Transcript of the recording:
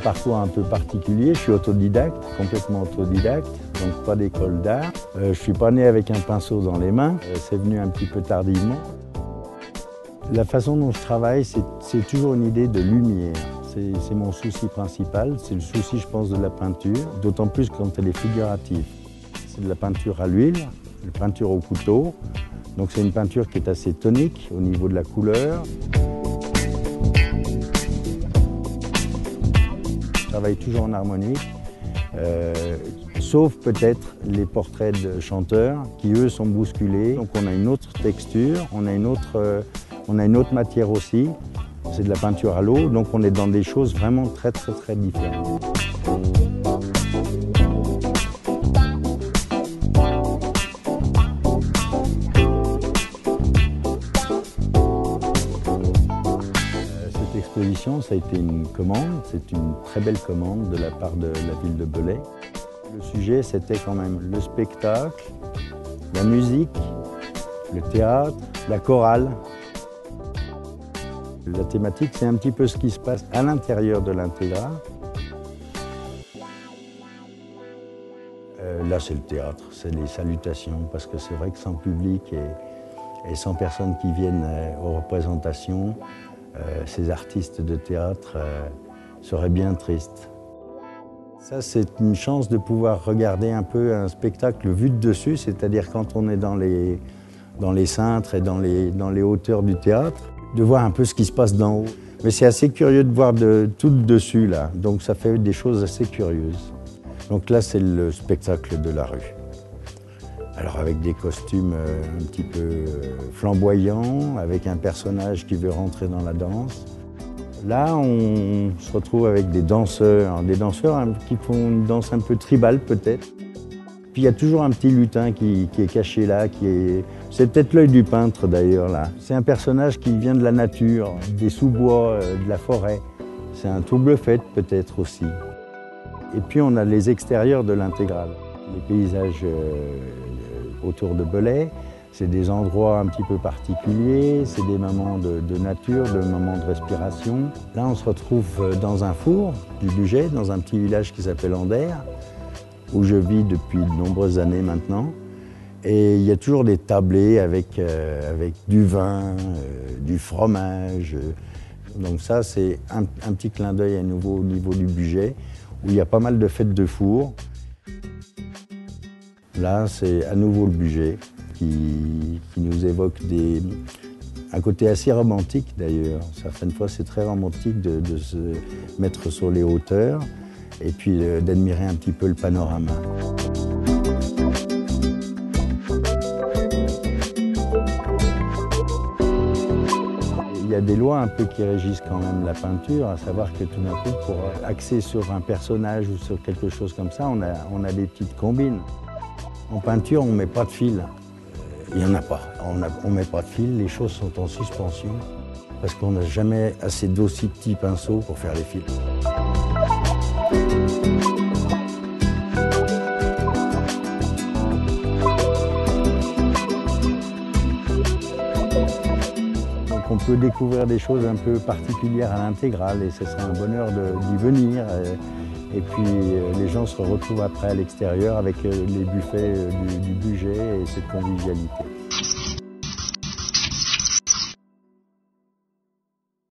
Parcours un peu particulier, je suis autodidacte, complètement autodidacte, donc pas d'école d'art. Je suis pas né avec un pinceau dans les mains, c'est venu un petit peu tardivement. La façon dont je travaille, c'est toujours une idée de lumière. C'est mon souci principal, c'est le souci, je pense, de la peinture, d'autant plus quand elle est figurative. C'est de la peinture à l'huile, une peinture au couteau, donc c'est une peinture qui est assez tonique au niveau de la couleur. Je travaille toujours en harmonique, sauf peut-être les portraits de chanteurs qui, eux, sont bousculés. Donc on a une autre texture, on a une autre matière aussi. C'est de la peinture à l'eau, donc on est dans des choses vraiment très différentes. L'exposition, ça a été une commande, c'est une très belle commande de la part de la ville de Belay. Le sujet, c'était quand même le spectacle, la musique, le théâtre, la chorale. La thématique, c'est un petit peu ce qui se passe à l'intérieur de l'intégrale. Là, c'est le théâtre, c'est les salutations, parce que c'est vrai que sans public et sans personnes qui viennent aux représentations, ces artistes de théâtre seraient bien tristes. Ça, c'est une chance de pouvoir regarder un peu un spectacle vu de dessus, c'est-à-dire quand on est dans les cintres et dans les hauteurs du théâtre, de voir un peu ce qui se passe d'en haut. Mais c'est assez curieux de voir tout de dessus, là, donc ça fait des choses assez curieuses. Donc là, c'est le spectacle de la rue. Alors avec des costumes un petit peu flamboyants, avec un personnage qui veut rentrer dans la danse. Là, on se retrouve avec des danseurs qui font une danse un peu tribale peut-être. Puis il y a toujours un petit lutin qui est caché là, c'est peut-être l'œil du peintre d'ailleurs là. C'est un personnage qui vient de la nature, des sous-bois, de la forêt. C'est un trouble-fête peut-être aussi. Et puis on a les extérieurs de l'intégrale, les paysages autour de Belay. C'est des endroits un petit peu particuliers, c'est des moments de nature, de moments de respiration. Là, on se retrouve dans un four du Bugey, dans un petit village qui s'appelle Anderre, où je vis depuis de nombreuses années maintenant. Et il y a toujours des tablés avec du vin, du fromage. Donc ça, c'est un petit clin d'œil à nouveau au niveau du Bugey, où il y a pas mal de fêtes de four. Là, c'est à nouveau le Bugey qui nous évoque un côté assez romantique d'ailleurs. Certaines fois, c'est très romantique de se mettre sur les hauteurs et puis d'admirer un petit peu le panorama. Il y a des lois un peu qui régissent quand même la peinture, à savoir que tout d'un coup, pour axer sur un personnage ou sur quelque chose comme ça, on a des petites combines. En peinture, on ne met pas de fil. Il n'y en a pas. On ne met pas de fil, les choses sont en suspension parce qu'on n'a jamais assez d'aussi petits pinceaux pour faire les fils. Donc on peut découvrir des choses un peu particulières à l'intégrale et ce serait un bonheur d'y venir. Et puis les gens se retrouvent après à l'extérieur avec les buffets du Bugey et cette convivialité.